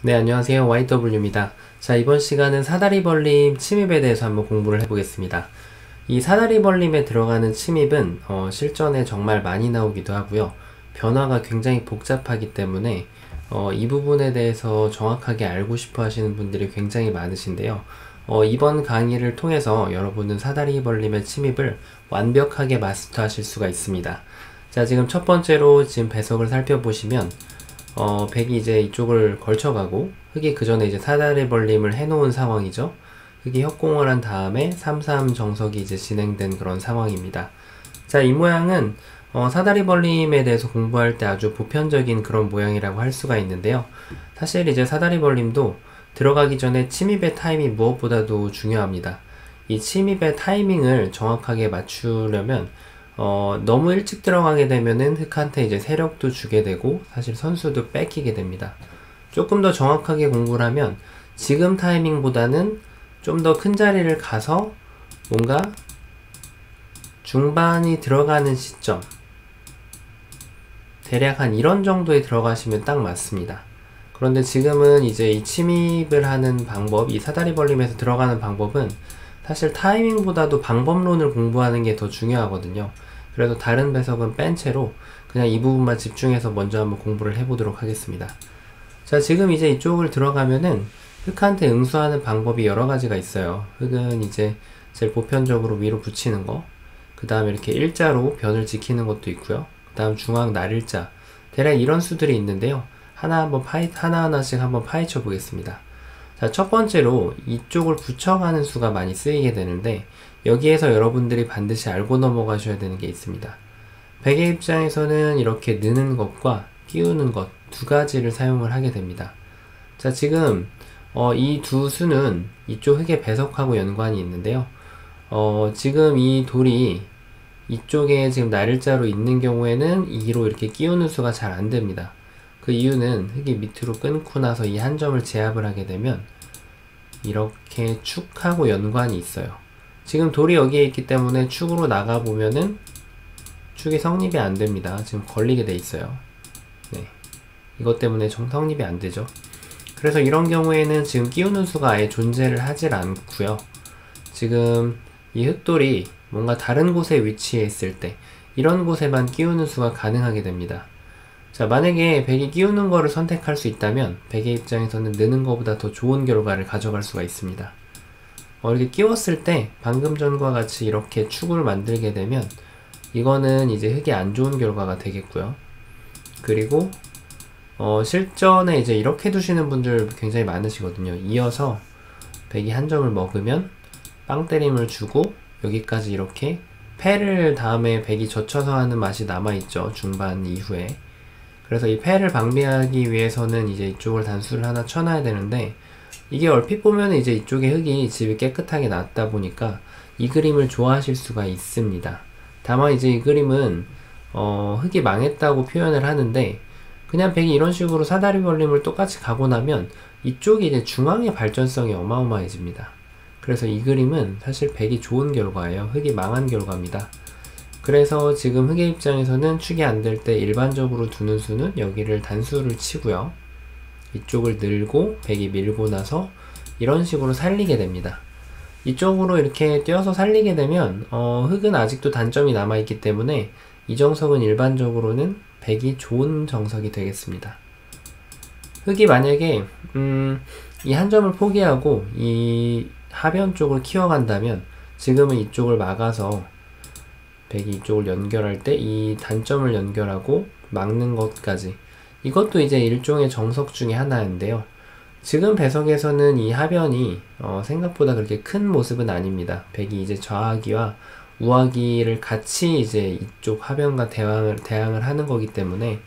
네, 안녕하세요. YW입니다. 자, 이번 시간은 사다리벌림 침입에 대해서 한번 공부를 해보겠습니다. 이 사다리벌림에 들어가는 침입은 실전에 정말 많이 나오기도 하고요. 변화가 굉장히 복잡하기 때문에 이 부분에 대해서 정확하게 알고 싶어 하시는 분들이 굉장히 많으신데요. 이번 강의를 통해서 여러분은 사다리벌림의 침입을 완벽하게 마스터하실 수가 있습니다. 자, 지금 첫 번째로 지금 배석을 살펴보시면 백이 이제 이쪽을 걸쳐가고 흑이 그 전에 이제 사다리벌림을 해놓은 상황이죠. 흑이 협공을 한 다음에 3-3 정석이 이제 진행된 그런 상황입니다. 자, 이 모양은 사다리벌림에 대해서 공부할 때 아주 보편적인 그런 모양이라고 할 수가 있는데요. 사실 이제 사다리벌림도 들어가기 전에 침입의 타임이 무엇보다도 중요합니다. 이 침입의 타이밍을 정확하게 맞추려면 너무 일찍 들어가게 되면은 흑한테 이제 세력도 주게 되고 사실 선수도 뺏기게 됩니다. 조금 더 정확하게 공부를 하면 지금 타이밍보다는 좀 더 큰 자리를 가서 뭔가 중반이 들어가는 시점 대략 한 이런 정도에 들어가시면 딱 맞습니다. 그런데 지금은 이제 이 침입을 하는 방법, 이 사다리벌림에서 들어가는 방법은 사실 타이밍보다도 방법론을 공부하는 게 더 중요하거든요. 그래서 다른 배석은 뺀 채로 그냥 이 부분만 집중해서 먼저 한번 공부를 해보도록 하겠습니다. 자, 지금 이제 이쪽을 들어가면은 흑한테 응수하는 방법이 여러 가지가 있어요. 흑은 이제 제일 보편적으로 위로 붙이는 거, 그 다음에 이렇게 일자로 변을 지키는 것도 있고요. 그 다음 중앙 날일자, 대략 이런 수들이 있는데요. 하나하나씩 한번 파헤쳐 보겠습니다. 자, 첫 번째로 이쪽을 붙여가는 수가 많이 쓰이게 되는데 여기에서 여러분들이 반드시 알고 넘어가셔야 되는 게 있습니다. 백의 입장에서는 이렇게 느는 것과 끼우는 것 두 가지를 사용을 하게 됩니다. 자, 지금 이 두 수는 이쪽 흑의 배석하고 연관이 있는데요. 지금 이 돌이 이쪽에 지금 날일자로 있는 경우에는 2로 이렇게 끼우는 수가 잘 안 됩니다. 그 이유는 흑이 밑으로 끊고 나서 이 한 점을 제압을 하게 되면 이렇게 축하고 연관이 있어요. 지금 돌이 여기에 있기 때문에 축으로 나가보면은 축이 성립이 안 됩니다. 지금 걸리게 돼 있어요. 네. 이것 때문에 성립이 안 되죠. 그래서 이런 경우에는 지금 끼우는 수가 아예 존재를 하질 않고요. 지금 이 흑돌이 뭔가 다른 곳에 위치해 있을 때 이런 곳에만 끼우는 수가 가능하게 됩니다. 자, 만약에 백이 끼우는 거를 선택할 수 있다면 백의 입장에서는 느는 것보다 더 좋은 결과를 가져갈 수가 있습니다. 이렇게 끼웠을 때 방금 전과 같이 이렇게 축을 만들게 되면 이거는 이제 흑이 안 좋은 결과가 되겠고요. 그리고 실전에 이제 이렇게 두시는 분들 굉장히 많으시거든요. 이어서 백이 한 점을 먹으면 빵 때림을 주고 여기까지 이렇게 패를 다음에 백이 젖혀서 하는 맛이 남아있죠. 중반 이후에. 그래서 이 패를 방비하기 위해서는 이제 이쪽을 단수를 하나 쳐놔야 되는데 이게 얼핏 보면 이제 이쪽에 흑이 집이 깨끗하게 났다 보니까 이 그림을 좋아하실 수가 있습니다. 다만 이제 이 그림은 흑이 망했다고 표현을 하는데 그냥 백이 이런 식으로 사다리벌림을 똑같이 가고 나면 이쪽이 이제 중앙의 발전성이 어마어마해집니다. 그래서 이 그림은 사실 백이 좋은 결과예요. 흑이 망한 결과입니다. 그래서 지금 흑의 입장에서는 축이 안 될 때 일반적으로 두는 수는 여기를 단수를 치고요. 이쪽을 늘고 백이 밀고 나서 이런 식으로 살리게 됩니다. 이쪽으로 이렇게 뛰어서 살리게 되면 흑은 아직도 단점이 남아있기 때문에 이 정석은 일반적으로는 백이 좋은 정석이 되겠습니다. 흑이 만약에 이 한 점을 포기하고 이 하변 쪽을 키워간다면 지금은 이쪽을 막아서 백이 이쪽을 연결할 때 이 단점을 연결하고 막는 것까지 이것도 이제 일종의 정석 중에 하나인데요. 지금 배석에서는 이 하변이 생각보다 그렇게 큰 모습은 아닙니다. 백이 이제 좌하기와 우하기를 같이 이제 이쪽 하변과 대항을 하는 거기 때문에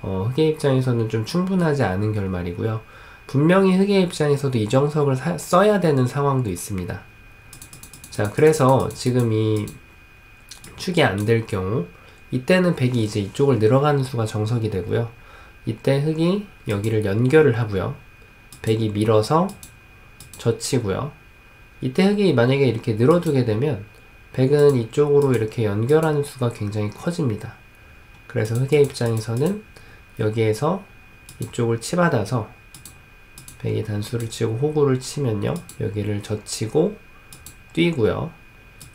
흑의 입장에서는 좀 충분하지 않은 결말이고요. 분명히 흑의 입장에서도 이 정석을 써야 되는 상황도 있습니다. 자, 그래서 지금 이 축이 안 될 경우 이때는 백이 이제 이쪽을 늘어가는 수가 정석이 되고요. 이때 흑이 여기를 연결을 하고요. 백이 밀어서 젖히고요. 이때 흑이 만약에 이렇게 늘어두게 되면 백은 이쪽으로 이렇게 연결하는 수가 굉장히 커집니다. 그래서 흑의 입장에서는 여기에서 이쪽을 치받아서 백이 단수를 치고 호구를 치면요, 여기를 젖히고 뛰고요,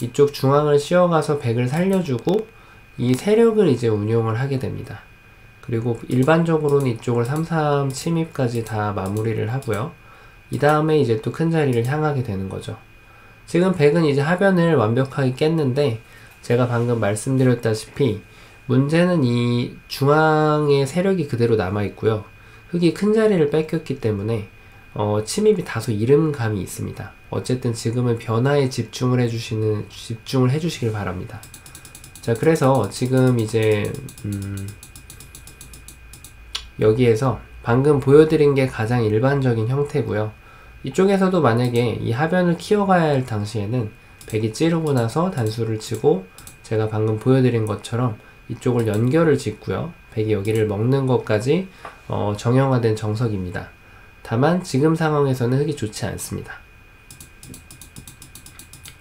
이쪽 중앙을 씌워가서 백을 살려주고 이 세력을 이제 운용을 하게 됩니다. 그리고 일반적으로는 이쪽을 3-3 침입까지 다 마무리를 하고요, 이 다음에 이제 또 큰 자리를 향하게 되는 거죠. 지금 백은 이제 하변을 완벽하게 깼는데, 제가 방금 말씀드렸다시피 문제는 이 중앙의 세력이 그대로 남아있고요, 흙이 큰 자리를 뺏겼기 때문에 침입이 다소 이른 감이 있습니다. 어쨌든 지금은 변화에 집중을 해주시길 바랍니다. 자, 그래서 지금 이제 여기에서 방금 보여드린 게 가장 일반적인 형태고요. 이쪽에서도 만약에 이 하변을 키워가야 할 당시에는 백이 찌르고 나서 단수를 치고 제가 방금 보여드린 것처럼 이쪽을 연결을 짓고요, 백이 여기를 먹는 것까지 정형화된 정석입니다. 다만 지금 상황에서는 흙이 좋지 않습니다.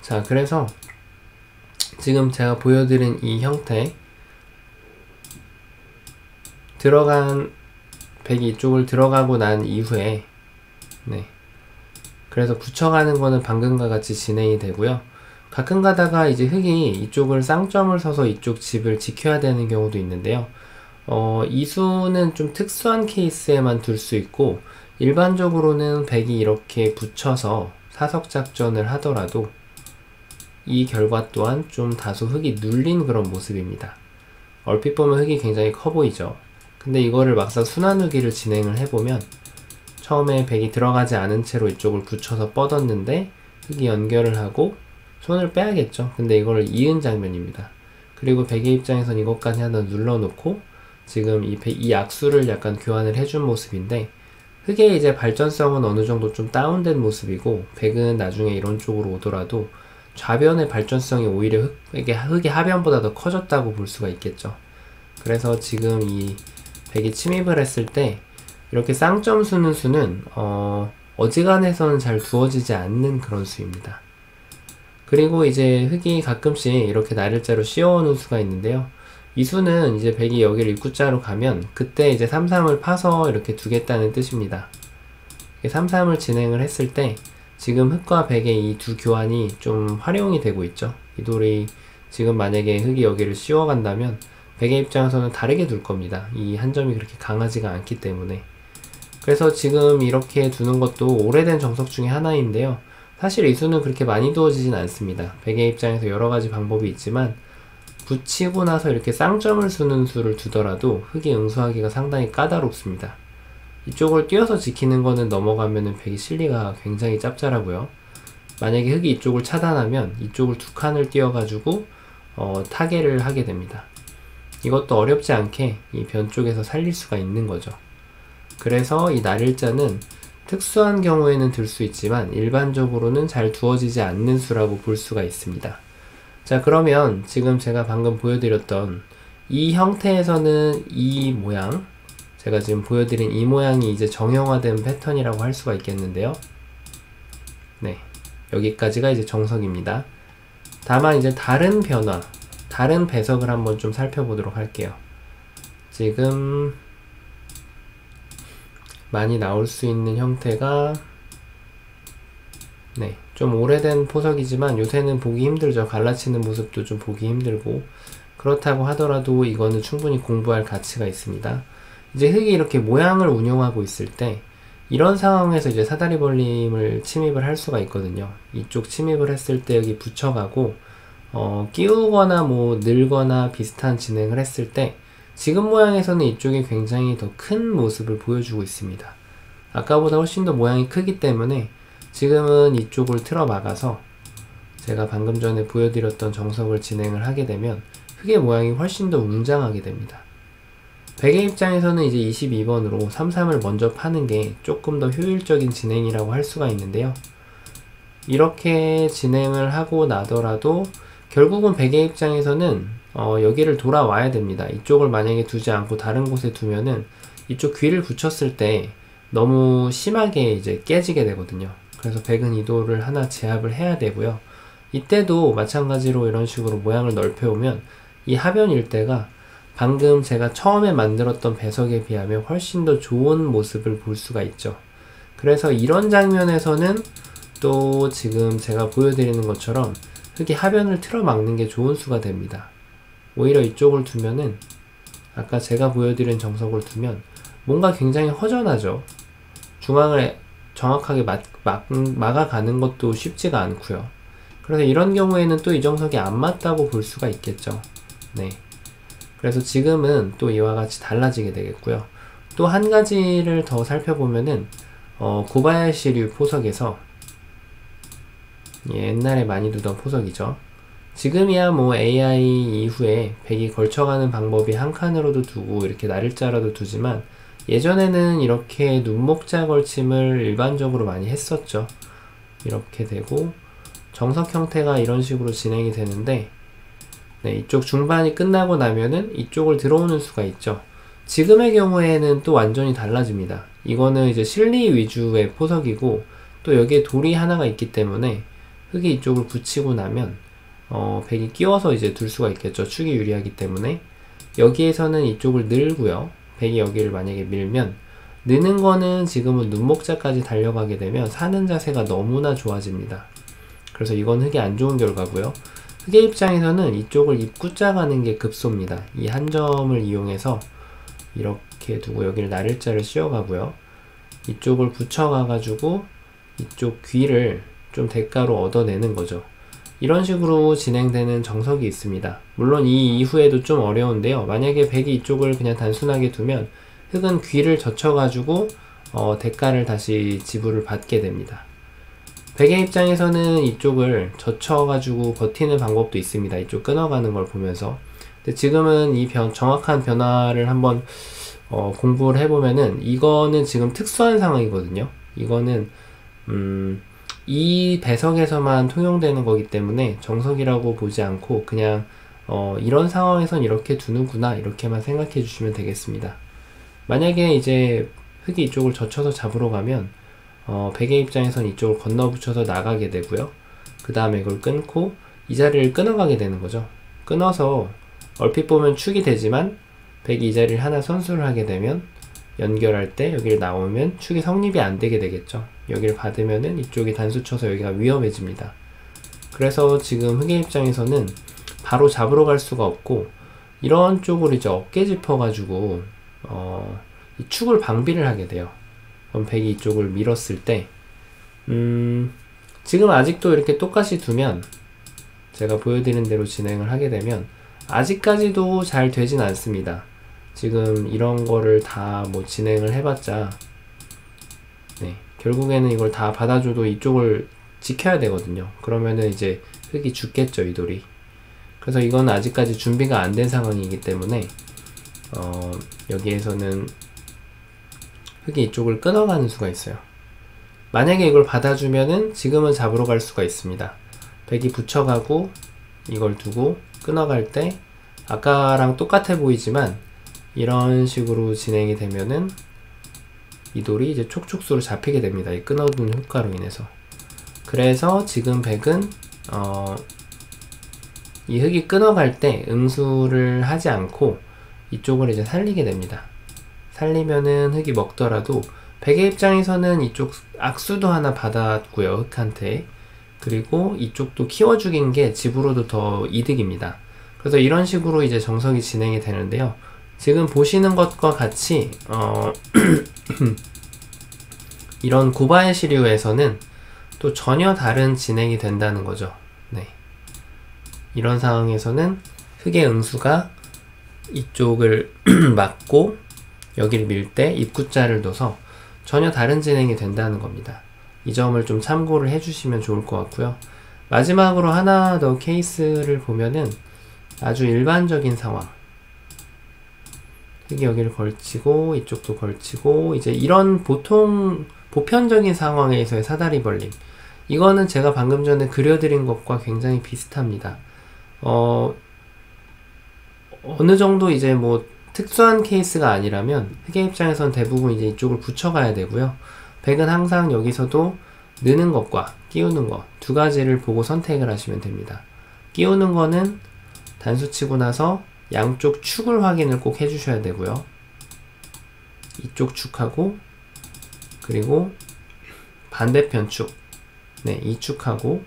자, 그래서 지금 제가 보여드린 이 형태, 백이 이쪽을 들어가고 난 이후에, 그래서 붙여가는 거는 방금과 같이 진행이 되고요. 가끔 가다가 이제 흙이 이쪽을 쌍점을 서서 이쪽 집을 지켜야 되는 경우도 있는데요. 이 수는 좀 특수한 케이스에만 둘 수 있고, 일반적으로는 백이 이렇게 붙여서 사석작전을 하더라도 이 결과 또한 좀 다소 흙이 눌린 그런 모습입니다. 얼핏 보면 흙이 굉장히 커 보이죠. 근데 이거를 막상 순환후기를 진행을 해보면 처음에 백이 들어가지 않은 채로 이쪽을 붙여서 뻗었는데 흙이 연결을 하고 손을 빼야겠죠. 근데 이걸 이은 장면입니다. 그리고 백의 입장에선 이것까지 하나 눌러놓고 지금 이 악수를 약간 교환을 해준 모습인데, 흙의 이제 발전성은 어느 정도 좀 다운된 모습이고, 백은 나중에 이런 쪽으로 오더라도 좌변의 발전성이 오히려 흙의 하변보다 더 커졌다고 볼 수가 있겠죠. 그래서 지금 이 백이 침입을 했을 때 이렇게 쌍점 수는 어지간해서는 잘 두어지지 않는 그런 수입니다. 그리고 이제 흙이 가끔씩 이렇게 날일자로 씌워오는 수가 있는데요. 이 수는 이제 백이 여기를 입구자로 가면 그때 이제 3-3을 파서 이렇게 두겠다는 뜻입니다. 3-3을 진행을 했을 때 지금 흙과 백의 이 두 교환이 좀 활용이 되고 있죠. 이 돌이 지금 만약에 흙이 여기를 씌워간다면 백의 입장에서는 다르게 둘 겁니다. 이 한 점이 그렇게 강하지가 않기 때문에. 그래서 지금 이렇게 두는 것도 오래된 정석 중에 하나인데요. 사실 이 수는 그렇게 많이 두어지진 않습니다. 백의 입장에서 여러가지 방법이 있지만 붙이고 나서 이렇게 쌍점을 수는 수를 두더라도 흙이 응수하기가 상당히 까다롭습니다. 이쪽을 띄어서 지키는 거는 넘어가면은 백이 실리가 굉장히 짭짤하고요. 만약에 흙이 이쪽을 차단하면 이쪽을 두 칸을 띄어가지고 타개를 하게 됩니다. 이것도 어렵지 않게 이 변 쪽에서 살릴 수가 있는 거죠. 그래서 이 날일자는 특수한 경우에는 들 수 있지만 일반적으로는 잘 두어지지 않는 수라고 볼 수가 있습니다. 자, 그러면 지금 제가 방금 보여드렸던 이 형태에서는 이 모양, 제가 지금 보여드린 이 모양이 이제 정형화된 패턴이라고 할 수가 있겠는데요. 네, 여기까지가 이제 정석입니다. 다만 이제 다른 변화, 다른 배석을 한번 좀 살펴보도록 할게요. 지금 많이 나올 수 있는 형태가 좀 오래된 포석이지만 요새는 보기 힘들죠. 갈라치는 모습도 좀 보기 힘들고, 그렇다고 하더라도 이거는 충분히 공부할 가치가 있습니다. 이제 흙이 이렇게 모양을 운용하고 있을 때 이런 상황에서 이제 사다리 벌림을 침입을 할 수가 있거든요. 이쪽 침입을 했을 때 여기 붙여가고 끼우거나 뭐 늘거나 비슷한 진행을 했을 때 지금 모양에서는 이쪽이 굉장히 더 큰 모습을 보여주고 있습니다. 아까보다 훨씬 더 모양이 크기 때문에 지금은 이쪽을 틀어 막아서 제가 방금 전에 보여드렸던 정석을 진행을 하게 되면 흙의 모양이 훨씬 더 웅장하게 됩니다. 백의 입장에서는 이제 22번으로 3-3을 먼저 파는 게 조금 더 효율적인 진행이라고 할 수가 있는데요. 이렇게 진행을 하고 나더라도 결국은 백의 입장에서는 여기를 돌아와야 됩니다. 이쪽을 만약에 두지 않고 다른 곳에 두면은 이쪽 귀를 붙였을 때 너무 심하게 이제 깨지게 되거든요. 그래서 백은 이 돌을 하나 제압을 해야 되고요. 이때도 마찬가지로 이런 식으로 모양을 넓혀오면 이 하변 일대가 방금 제가 처음에 만들었던 배석에 비하면 훨씬 더 좋은 모습을 볼 수가 있죠. 그래서 이런 장면에서는 또 지금 제가 보여드리는 것처럼 흙이 하변을 틀어막는 게 좋은 수가 됩니다. 오히려 이쪽을 두면은 아까 제가 보여드린 정석을 두면 뭔가 굉장히 허전하죠. 중앙을 정확하게 막아가는 것도 쉽지가 않고요. 그래서 이런 경우에는 또 이 정석이 안 맞다고 볼 수가 있겠죠. 네. 그래서 지금은 또 이와 같이 달라지게 되겠고요. 또 한 가지를 더 살펴보면은 고바야시류 포석에서 옛날에 많이 두던 포석이죠. 지금이야 뭐 AI 이후에 백이 걸쳐가는 방법이 한 칸으로도 두고 이렇게 나를자라도 두지만 예전에는 이렇게 눈목자 걸침을 일반적으로 많이 했었죠. 이렇게 되고 정석 형태가 이런 식으로 진행이 되는데 네, 이쪽 중반이 끝나고 나면은 이쪽을 들어오는 수가 있죠. 지금의 경우에는 또 완전히 달라집니다. 이거는 이제 실리 위주의 포석이고 또 여기에 돌이 하나가 있기 때문에 흙이 이쪽을 붙이고 나면 백이 끼워서 이제 둘 수가 있겠죠. 축이 유리하기 때문에 여기에서는 이쪽을 늘고요. 백이 여기를 만약에 밀면 느는 거는 지금은 눈목자까지 달려가게 되면 사는 자세가 너무나 좋아집니다. 그래서 이건 흙이 안 좋은 결과고요. 흙의 입장에서는 이쪽을 입구자 가는 게 급소입니다. 이 한 점을 이용해서 이렇게 두고 여기를 나를자를 씌워가고요. 이쪽을 붙여가가지고 이쪽 귀를 좀 대가로 얻어내는 거죠. 이런 식으로 진행되는 정석이 있습니다. 물론 이 이후에도 좀 어려운데요. 만약에 백이 이쪽을 그냥 단순하게 두면 흙은 귀를 젖혀가지고 대가를 다시 지불을 받게 됩니다. 백의 입장에서는 이쪽을 젖혀가지고 버티는 방법도 있습니다. 이쪽 끊어가는 걸 보면서. 근데 지금은 이 정확한 변화를 한번 공부를 해보면은 이거는 지금 특수한 상황이거든요. 이거는 이 배석에서만 통용되는 거기 때문에 정석이라고 보지 않고 그냥 이런 상황에선 이렇게 두는구나 이렇게만 생각해 주시면 되겠습니다. 만약에 이제 흙이 이쪽을 젖혀서 잡으러 가면 백의 입장에선 이쪽을 건너 붙여서 나가게 되고요. 그 다음에 이걸 끊고 이 자리를 끊어가게 되는 거죠. 끊어서 얼핏 보면 축이 되지만 백이 이 자리를 하나 선수를 하게 되면 연결할 때 여기를 나오면 축이 성립이 안 되게 되겠죠. 여기를 받으면은 이쪽이 단수 쳐서 여기가 위험해집니다. 그래서 지금 흙의 입장에서는 바로 잡으러 갈 수가 없고 이런 쪽으로 이제 어깨 짚어가지고 이 축을 방비를 하게 돼요. 그럼 백이 이쪽을 밀었을 때 지금 아직도 이렇게 똑같이 두면 제가 보여드린 대로 진행을 하게 되면 아직까지도 잘 되진 않습니다. 지금 이런 거를 다 뭐 진행을 해봤자 네, 결국에는 이걸 다 받아줘도 이쪽을 지켜야 되거든요. 그러면은 이제 흙이 죽겠죠, 이 돌이. 그래서 이건 아직까지 준비가 안 된 상황이기 때문에 여기에서는 흙이 이쪽을 끊어가는 수가 있어요. 만약에 이걸 받아주면은 지금은 잡으러 갈 수가 있습니다. 백이 붙여가고 이걸 두고 끊어갈 때 아까랑 똑같아 보이지만 이런 식으로 진행이 되면은 이 돌이 이제 촉촉수로 잡히게 됩니다. 이 끊어둔 효과로 인해서. 그래서 지금 백은 이 흙이 끊어갈 때 응수를 하지 않고 이쪽을 이제 살리게 됩니다. 살리면은 흙이 먹더라도 백의 입장에서는 이쪽 악수도 하나 받았고요. 흙한테. 그리고 이쪽도 키워 죽인 게 집으로도 더 이득입니다. 그래서 이런 식으로 이제 정석이 진행이 되는데요. 지금 보시는 것과 같이 이런 고바야시류에서는 또 전혀 다른 진행이 된다는 거죠. 네. 이런 상황에서는 흙의 응수가 이쪽을 막고 여기를 밀 때 입구자를 둬서 전혀 다른 진행이 된다는 겁니다. 이 점을 좀 참고를 해주시면 좋을 것 같고요. 마지막으로 하나 더 케이스를 보면은 아주 일반적인 상황. 흙이 여기를 걸치고 이쪽도 걸치고 이제 이런 보편적인 상황에서의 사다리 벌림. 이거는 제가 방금 전에 그려드린 것과 굉장히 비슷합니다. 어느 정도 이제 뭐 특수한 케이스가 아니라면 흙의 입장에선 대부분 이제 이쪽을 붙여가야 되고요. 백은 항상 여기서도 느는 것과 끼우는 것 두 가지를 보고 선택을 하시면 됩니다. 끼우는 거는 단수 치고 나서 양쪽 축을 확인을 꼭 해주셔야 되고요. 이쪽 축하고 그리고 반대편 축, 네, 이 축하고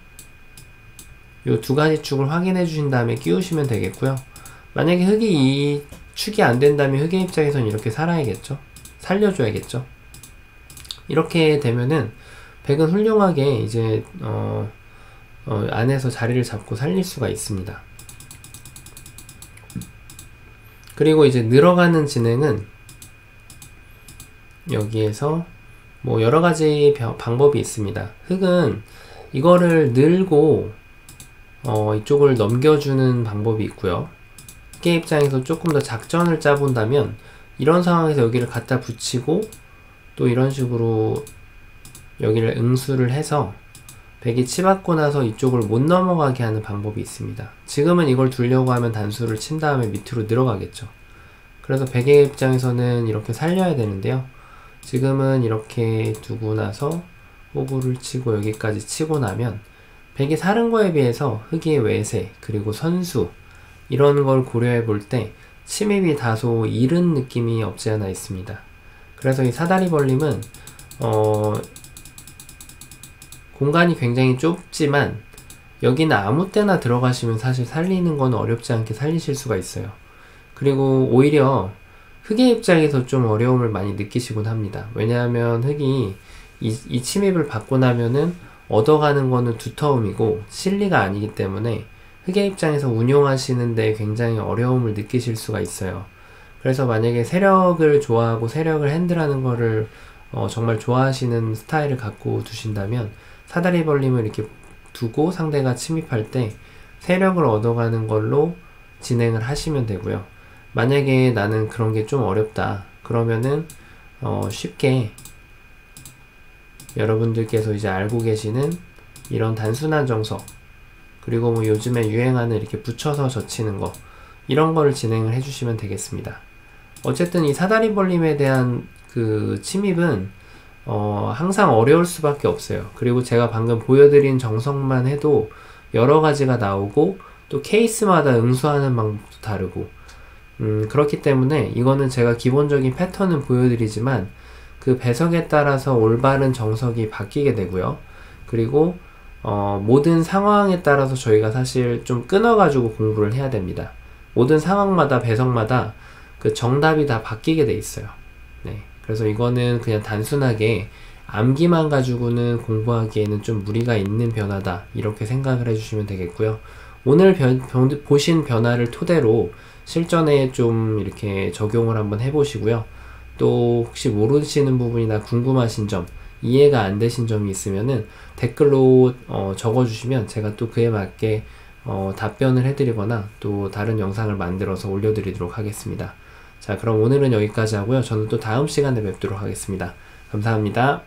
요 두 가지 축을 확인해 주신 다음에 끼우시면 되겠고요. 만약에 흙이 이 축이 안 된다면 흙의 입장에선 이렇게 살아야겠죠. 살려줘야겠죠. 이렇게 되면은 백은 훌륭하게 이제 안에서 자리를 잡고 살릴 수가 있습니다. 그리고 이제 늘어가는 진행은 여기에서 뭐 여러가지 방법이 있습니다. 흙은 이거를 늘고 이쪽을 넘겨주는 방법이 있고요. 흙의 입장에서 조금 더 작전을 짜본다면 이런 상황에서 여기를 갖다 붙이고 또 이런 식으로 여기를 응수를 해서 백이 치받고 나서 이쪽을 못 넘어가게 하는 방법이 있습니다. 지금은 이걸 두려고 하면 단수를 친 다음에 밑으로 늘어가겠죠. 그래서 백의 입장에서는 이렇게 살려야 되는데요. 지금은 이렇게 두고 나서 호구를 치고 여기까지 치고 나면 백이 사는 거에 비해서 흙의 외세 그리고 선수 이런 걸 고려해 볼 때 침입이 다소 이른 느낌이 없지 않아 있습니다. 그래서 이 사다리 벌림은 공간이 굉장히 좁지만 여기는 아무 때나 들어가시면 사실 살리는 건 어렵지 않게 살리실 수가 있어요. 그리고 오히려 흙의 입장에서 좀 어려움을 많이 느끼시곤 합니다. 왜냐하면 흙이 이 침입을 받고 나면은 얻어가는 거는 두터움이고 실리가 아니기 때문에 흙의 입장에서 운용하시는데 굉장히 어려움을 느끼실 수가 있어요. 그래서 만약에 세력을 좋아하고 세력을 핸들하는 거를 정말 좋아하시는 스타일을 갖고 두신다면 사다리 벌림을 이렇게 두고 상대가 침입할 때 세력을 얻어가는 걸로 진행을 하시면 되고요. 만약에 나는 그런 게 좀 어렵다 그러면은 쉽게 여러분들께서 이제 알고 계시는 이런 단순한 정석 그리고 뭐 요즘에 유행하는 이렇게 붙여서 젖히는 거 이런 거를 진행을 해주시면 되겠습니다. 어쨌든 이 사다리 벌림에 대한 그 침입은 항상 어려울 수밖에 없어요. 그리고 제가 방금 보여드린 정석만 해도 여러 가지가 나오고 또 케이스마다 응수하는 방법도 다르고 그렇기 때문에 이거는 제가 기본적인 패턴은 보여드리지만 그 배석에 따라서 올바른 정석이 바뀌게 되고요. 그리고 모든 상황에 따라서 저희가 사실 좀 끊어가지고 공부를 해야 됩니다. 모든 상황마다 배석마다 그 정답이 다 바뀌게 돼 있어요. 네. 그래서 이거는 그냥 단순하게 암기만 가지고는 공부하기에는 좀 무리가 있는 변화다 이렇게 생각을 해주시면 되겠고요. 오늘 보신 변화를 토대로 실전에 좀 이렇게 적용을 한번 해보시고요. 또 혹시 모르시는 부분이나 궁금하신 점, 이해가 안 되신 점이 있으면은 댓글로 적어주시면 제가 또 그에 맞게 답변을 해드리거나 또 다른 영상을 만들어서 올려드리도록 하겠습니다. 자, 그럼 오늘은 여기까지 하고요. 저는 또 다음 시간에 뵙도록 하겠습니다. 감사합니다.